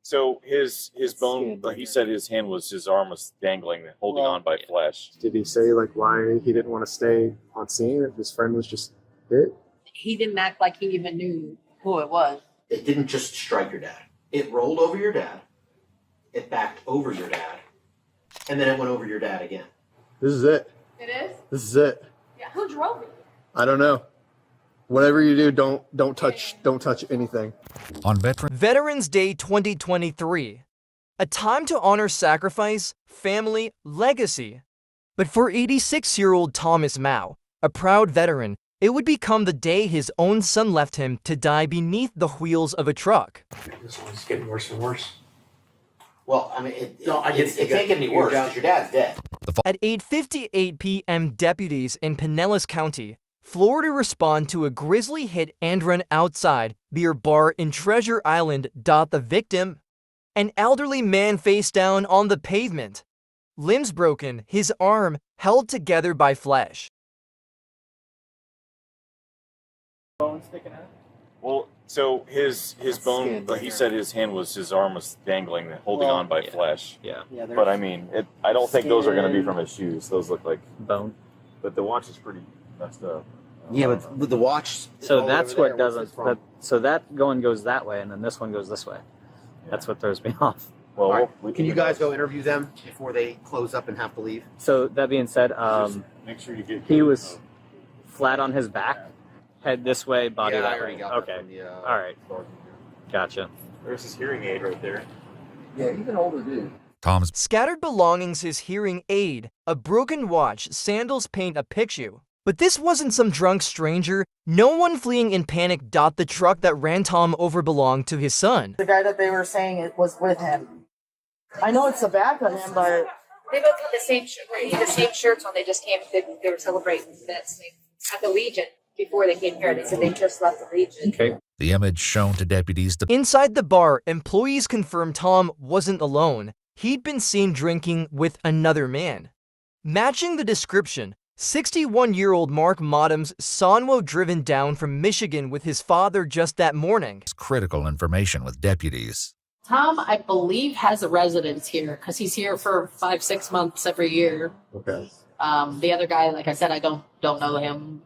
So his bone, he said his arm was dangling, holding on by flesh. Did he say like why he didn't want to stay on scene if his friend was just hit? He didn't act like he even knew who it was. It didn't just strike your dad. It rolled over your dad. It backed over your dad. And then it went over your dad again. This is it. It is? This is it. Yeah. Who drove it? I don't know. Whatever you do, don't touch anything. On Veterans Day 2023. A time to honor sacrifice, family, legacy. But for 86-year-old Thomas Mao, a proud veteran, it would become the day his own son left him to die beneath the wheels of a truck. This one's getting worse and worse. Well, I mean, it can't get any worse because your dad's dead. At 8:58 p.m., deputies in Pinellas County, Florida respond to a grisly hit and run outside beer bar in Treasure Island. The victim, an elderly man face down on the pavement, limbs broken, his arm held together by flesh. Bone sticking out? Well, so his bone, he said his arm was dangling, holding on by flesh. Yeah. But I mean, I don't think those are going to be from his shoes. Those look like bone. But the watch is pretty messed up. Yeah, but with the watch. So that's what doesn't. So that one goes that way, and then this one goes this way. Yeah. That's what throws me off. Well, right. Can you guys go interview them before they close up and have to leave? So that being said, make sure you get. He was flat on his back, head this way, body yeah, that I already way. got Okay. That from the, all right. Gotcha. There's his hearing aid right there. Yeah, he's an older dude. Tom's scattered belongings, his hearing aid, a broken watch, sandals paint a picture. But this wasn't some drunk stranger. No one fleeing in panic. The truck that ran Tom over belonged to his son. The guy that they were saying it was with him. I know it's the back of him, but They both had the same shirts on. They just came. They were celebrating vets at the Legion before they came here. They said they just left the Legion. Okay. The image shown to deputies. Inside the bar, employees confirmed Tom wasn't alone. He'd been seen drinking with another man. Matching the description, 61-year-old Mark Modham's Sonwo driven down from Michigan with his father just that morning. Critical information with deputies. Tom, I believe, has a residence here because he's here for 5-6 months every year. Okay. The other guy, like I said, I don't know him,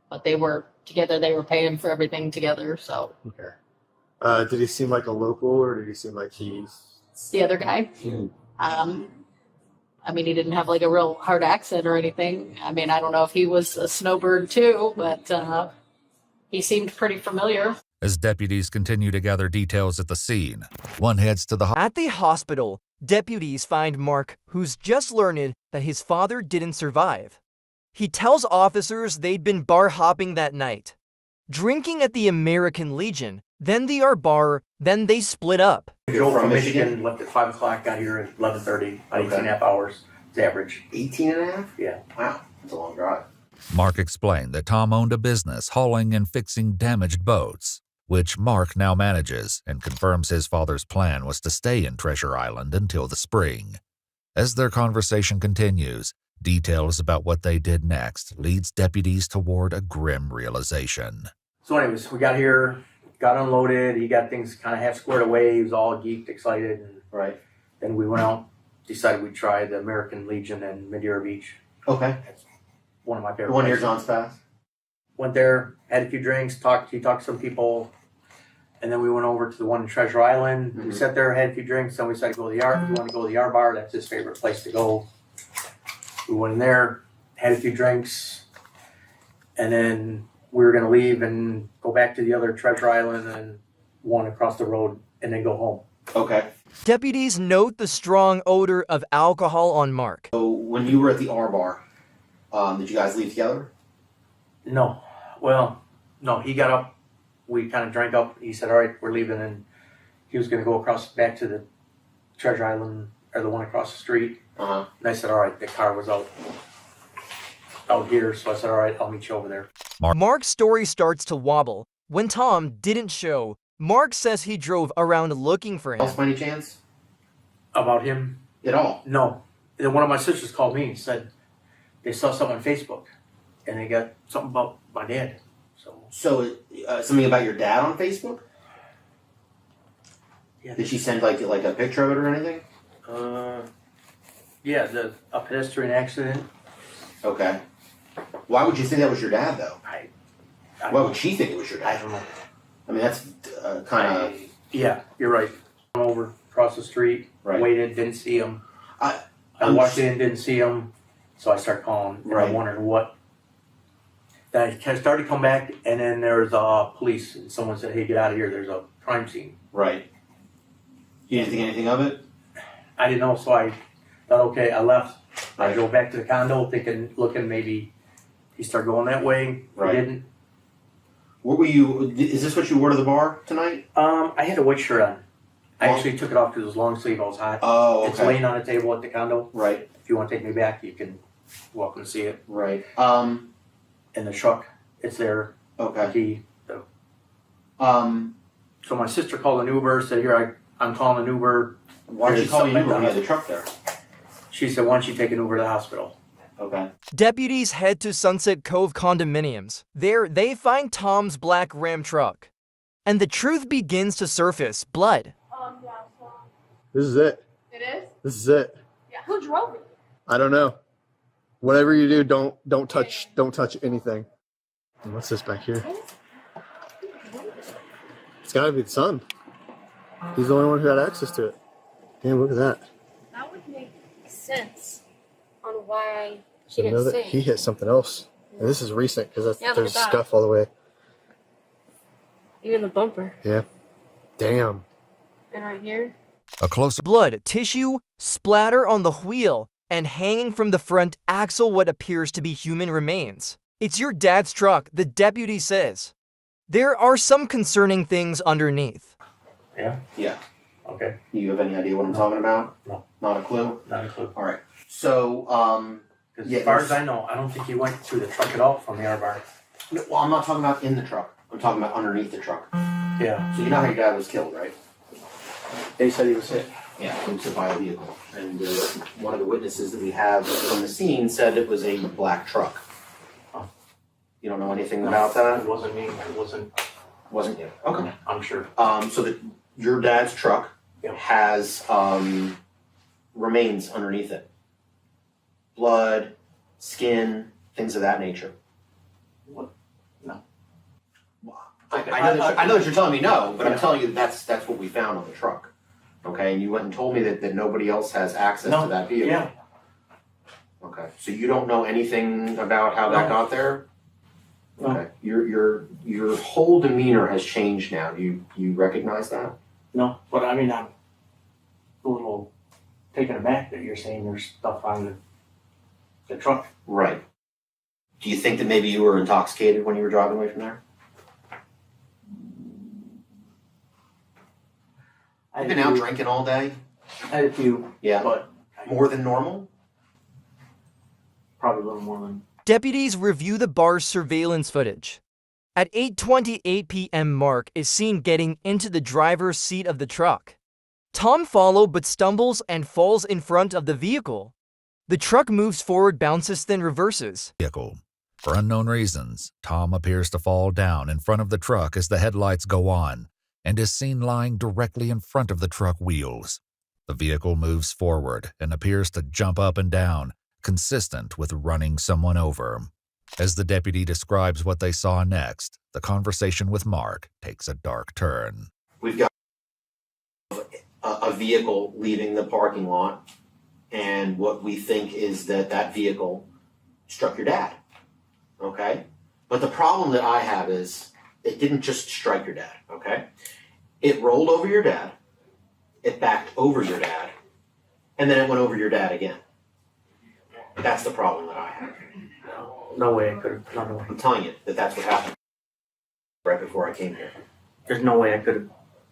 but they were together. They were paying for everything together. So. Okay. Did he seem like a local, or did he seem like he's the other guy? I mean, he didn't have like a real hard accent or anything. I mean, I don't know if he was a snowbird too, but he seemed pretty familiar. As deputies continue to gather details at the scene, one heads to the At the hospital, deputies find Mark, who's just learned that his father didn't survive. He tells officers they'd been bar hopping that night, drinking at the American Legion, then the R bar, then they split up. Joe from Michigan left at 5 o'clock, got here at 11:30, about 18.5 hours. It's average. 18 and a half? Yeah. Wow, that's a long drive. Mark explained that Tom owned a business hauling and fixing damaged boats, which Mark now manages, and confirms his father's plan was to stay in Treasure Island until the spring. As their conversation continues, details about what they did next leads deputies toward a grim realization. So anyways, we got here, got unloaded, he got things kind of half squared away, he was all geeked, excited, and Right. then we went out, decided we'd try the American Legion in Madeira Beach. Okay. That's one of my favorite The one near places. John's Pass? Went there, had a few drinks, he talked to some people, and then we went over to the one in Treasure Island. We sat there, had a few drinks, then we decided to go to the R. We want to go to the R bar, that's his favorite place to go. We went in there, had a few drinks, and then we were going to leave and go back to the other Treasure Island and one across the road and then go home. Okay. Deputies note the strong odor of alcohol on Mark. So when you were at the R bar, did you guys leave together? No. Well, no, he got up. We kind of drank up. He said, all right, we're leaving. And he was going to go back to the Treasure Island, or the one across the street. Uh-huh. And I said, all right, the car was out here. So I said, all right, I'll meet you over there. Mark's story starts to wobble. When Tom didn't show, Mark says he drove around looking for him. Else by any chance? About him? At all? No. Then one of my sisters called me and said they saw something on Facebook. And they got something about my dad. So something about your dad on Facebook? Yeah. Did she send like a picture of it or anything? Yeah, a pedestrian accident. Okay. Why would you think that was your dad though? Why would she think it was your I dad? don't know. I mean, that's kind of. Yeah, you're right. Went over across the street, Right. waited, didn't see him. I I'm walked in, didn't see him, so I started calling. And Right. I'm wondering what. Then I started to come back, and then there was police. And someone said, "Hey, get out of here! There's a crime scene." Right. You didn't think anything of it? I didn't know, so I thought, okay, I left. I Right. drove back to the condo, looking maybe he started going that way. Right. He didn't. What were you? Is this what you wore to the bar tonight? I had a white shirt on. I Long- actually took it off because it was long sleeve. I was hot. Oh, It's okay. laying on a table at the condo. Right. If you want to take me back, you can welcome to see it. Right. In the truck, it's there. Okay. Key. So my sister called an Uber. Said, "Here, I'm calling an Uber." Why did you There's call me something Uber when you like had the truck there? She said, "Why don't you take an Uber to the hospital?" Okay. Deputies head to Sunset Cove condominiums. There, they find Tom's black Ram truck. And the truth begins to surface: blood. Yeah, so This is it. it is? This is it. Yeah. Who drove it? I don't know. Whatever you do, don't touch anything. And what's this back here? It's gotta be the son. He's the only one who had access to it. Damn, look at that. That would make sense on why she I know didn't that say. he hit something else. And this is recent because Yeah, look there's at that. scuff all the way. Even the bumper. Yeah. Damn. And right here. A closer Blood, tissue, splatter on the wheel, and hanging from the front axle what appears to be human remains. It's your dad's truck, the deputy says. There are some concerning things underneath. Yeah. Yeah. Okay. You have any idea what I'm talking about? No. Not a clue. Not a clue. All right. So, Because Yeah, as far there's- as I know, I don't think he went through the truck at all from the R-bar. no, well, I'm not talking about in the truck. I'm talking about underneath the truck. Yeah. So you know how your dad was killed, right? They said he was hit. Yeah, he was hit by a vehicle. And one of the witnesses that we have from the scene said it was a black truck. Oh. You don't know anything about that? It wasn't me. It wasn't. Wasn't you? Okay. I'm sure. So your dad's truck Yeah. has remains underneath it. Blood, skin, things of that nature. What? No. I know that you're telling me no, but I'm Yeah. telling you that's what we found on the truck. Okay, and you went and told me that nobody else has access No. to that vehicle. Yeah. Okay, so you don't know anything about how that No. got there? No. Okay, your whole demeanor has changed now. Do you recognize that? No. But I mean, I'm a little taken aback that you're saying there's stuff on the truck. Right. Do you think that maybe you were intoxicated when you were driving away from there? You've been out drinking all day? I had a few, Yeah. but More than normal? probably a little more than. Deputies review the bar's surveillance footage. At 8:28 p.m., Mark is seen getting into the driver's seat of the truck. Tom follows but stumbles and falls in front of the vehicle. The truck moves forward, bounces, then reverses. vehicle. For unknown reasons, Tom appears to fall down in front of the truck as the headlights go on and is seen lying directly in front of the truck wheels. The vehicle moves forward and appears to jump up and down, consistent with running someone over. As the deputy describes what they saw next, the conversation with Mark takes a dark turn. We've got a vehicle leaving the parking lot, and what we think is that vehicle struck your dad. Okay? But the problem that I have is it didn't just strike your dad, okay? It rolled over your dad, it backed over your dad, and then it went over your dad again. That's the problem that I have. No way I could have. No way. I'm telling you that that's what happened right before I came here. There's no way I could have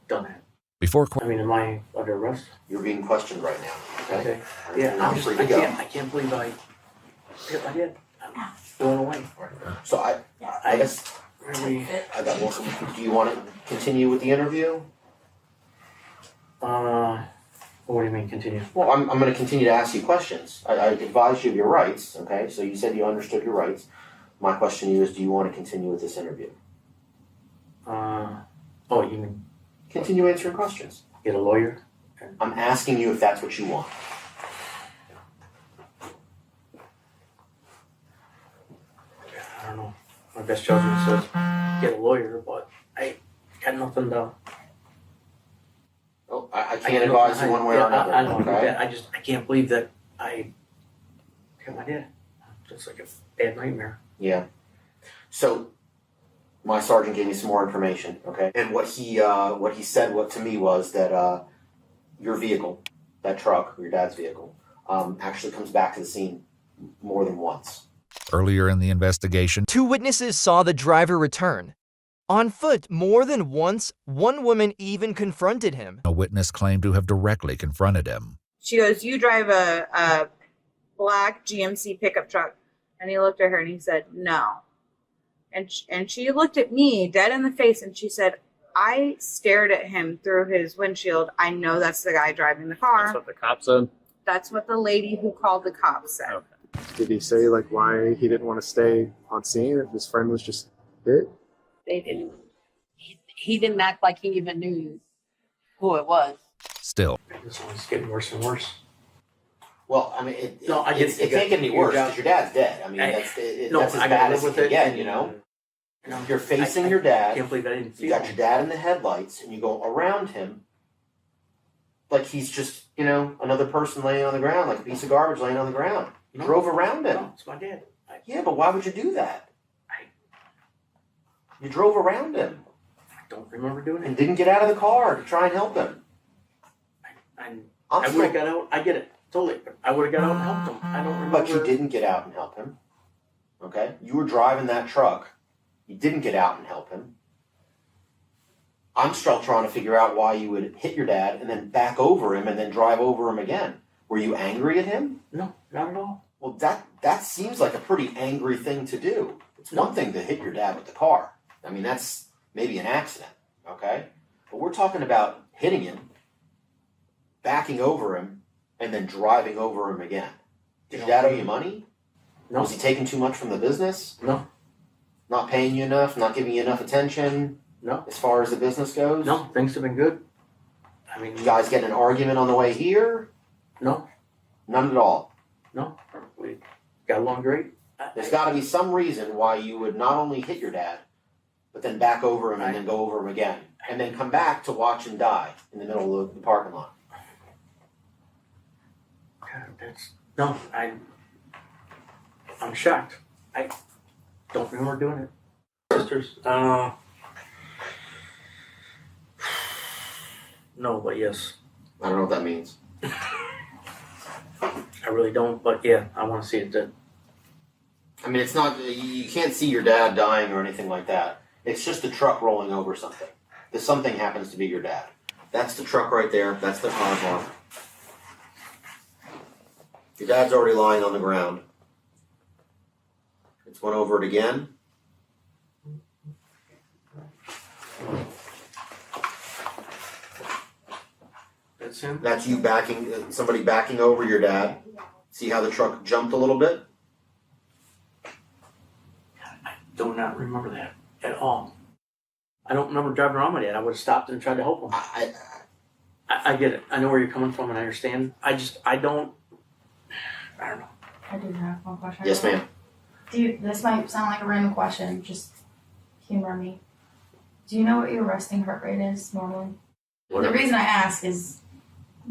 done that. Before I mean, am I under arrest? You're being questioned right now, okay? Okay. You're Yeah. not free to go. I can't believe I did. I'm blown away. So I guess Really. I got one. Do you want to continue with the interview? What do you mean continue? Well, I'm going to continue to ask you questions. I advised you of your rights, okay? So you said you understood your rights. My question to you is, do you want to continue with this interview? Oh, you mean? Continue answering questions. Get a lawyer? I'm asking you if that's what you want. I don't know. My best judgment says get a lawyer, but I got nothing to. Oh, I can't advise you one way or another. I don't know okay? that. I can't believe that I killed my dad. Just like a bad nightmare. Yeah. So my sergeant gave me some more information, okay? And what he said to me was that your vehicle, that truck, your dad's vehicle, actually comes back to the scene more than once. Earlier in the investigation, 2 witnesses saw the driver return. On foot more than once, one woman even confronted him. a witness claimed to have directly confronted him. She goes, "You drive a black GMC pickup truck." And he looked at her and he said, "No." And she looked at me dead in the face and she said, "I stared at him through his windshield. I know that's the guy driving the car." That's what the cop said. That's what the lady who called the cops said. Okay. Did he say like why he didn't want to stay on scene if his friend was just hit? They didn't. He didn't act like he even knew who it was. Still, This one's getting worse and worse. Well, I mean, it can't get any your worse job- because your dad's dead. I mean, that's as I gotta bad live as it with can it. get, you know? You're facing your I dad. can't believe I didn't see You got your dad in the headlights, and you go around him like he's just, another person laying on the ground, like a piece of garbage laying on the ground. You drove around him. No, it's my dad. Yeah, but why would you do that? You drove around him I don't remember doing and it. didn't get out of the car to try and help him. I would have got out. I get it. Totally. I would have got out and helped him. I don't remember. But you didn't get out and help him. Okay? You were driving that truck. You didn't get out and help him. I'm still trying to figure out why you would hit your dad and then back over him and then drive over him again. Were you angry at him? No, not at all. Well, that seems like a pretty angry thing to do. It's one thing to hit your dad with the car. I mean, that's maybe an accident, okay? But we're talking about hitting him, backing over him, and then driving over him again. Did your dad owe you money? No. Was he taking too much from the business? No. Not paying you enough? Not giving you enough attention? No. As far as the business goes? No, things have been good. I mean, You guys get in an argument on the way here? no, None at all. no. We got along great. There's got to be some reason why you would not only hit your dad, but then back over him and then go over him again. And then come back to watch him die in the middle of the parking lot. God, I'm shocked. I don't remember doing it. Sisters, no, but yes. I don't know what that means. I really don't, but yeah, I want to see it dead. I mean, it's not, you can't see your dad dying or anything like that. It's just a truck rolling over something. The something happens to be your dad. That's the truck right there. That's the car alarm. Your dad's already lying on the ground. It's went over it again. That's him? That's you backing, somebody backing over your dad. See how the truck jumped a little bit? I do not remember that at all. I don't remember driving around my dad. I would have stopped and tried to help him. I get it. I know where you're coming from and I understand. I don't know. I do have one question. Yes, ma'am. This might sound like a random question, just humor me. Do you know what your resting heart rate is normally? Whatever. The reason I ask is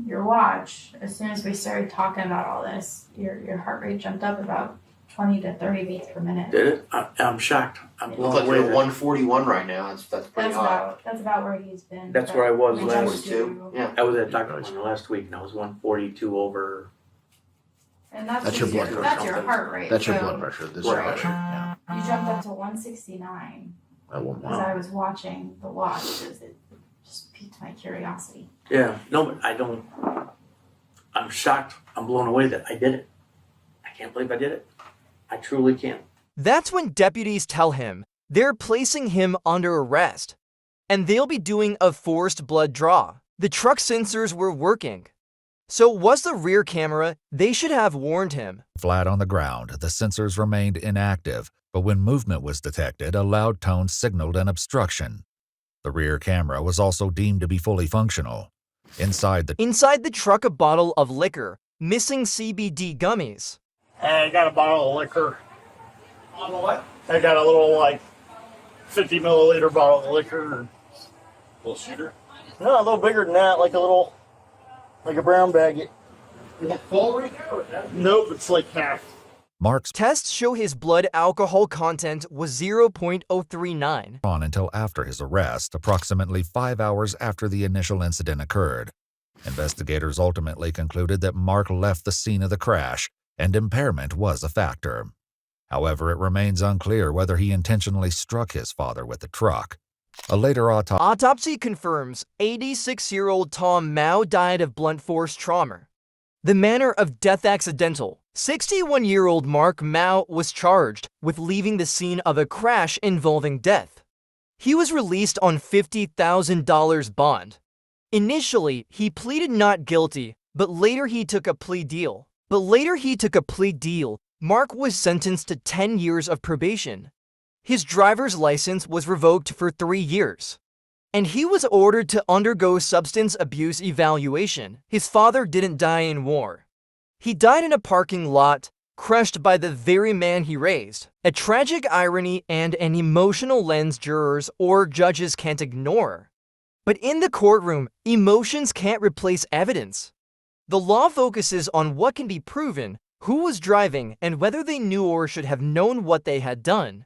your watch, as soon as we started talking about all this, your heart rate jumped up about 20 to 30 beats per minute. Did it? I'm shocked. I'm Looks blown like away. you're at 141 right now. That's pretty high. That's about where he's been. That's But where I was we last- just 42? do- Yeah. I was at Dr. Lynn last week and I was 142 over. And that's That's your just blood pressure. That's your heart rate. That's your so blood pressure. This is Blood your pressure. pressure. Yeah. You jumped up to 169 I won't as I was watching the watch. It just piqued my curiosity. Yeah, no, but I'm shocked. I'm blown away that I did it. I can't believe I did it. I truly can't. That's when deputies tell him they're placing him under arrest, and they'll be doing a forced blood draw. The truck sensors were working. So was the rear camera? They should have warned him. Flat on the ground, the sensors remained inactive, but when movement was detected, a loud tone signaled an obstruction. The rear camera was also deemed to be fully functional. Inside the truck, a bottle of liquor, missing CBD gummies. I got a bottle of liquor. Bottle what? I got a little, 50 milliliter bottle of liquor. Little shooter? No, a little bigger than that, like a brown bag. Is it full right now? Nope, it's like half. Mark's Tests show his blood alcohol content was 0.039. on until after his arrest, approximately 5 hours after the initial incident occurred. Investigators ultimately concluded that Mark left the scene of the crash, and impairment was a factor. However, it remains unclear whether he intentionally struck his father with the truck. A later Autopsy confirms 86-year-old Tom Mao died of blunt force trauma. The manner of death accidental. 61-year-old Mark Mao was charged with leaving the scene of a crash involving death. He was released on $50,000 bond. Initially, he pleaded not guilty, but later he took a plea deal. Mark was sentenced to 10 years of probation. His driver's license was revoked for 3 years, and he was ordered to undergo substance abuse evaluation. His father didn't die in war. He died in a parking lot, crushed by the very man he raised. A tragic irony and an emotional lens jurors or judges can't ignore. But in the courtroom, emotions can't replace evidence. The law focuses on what can be proven, who was driving, and whether they knew or should have known what they had done.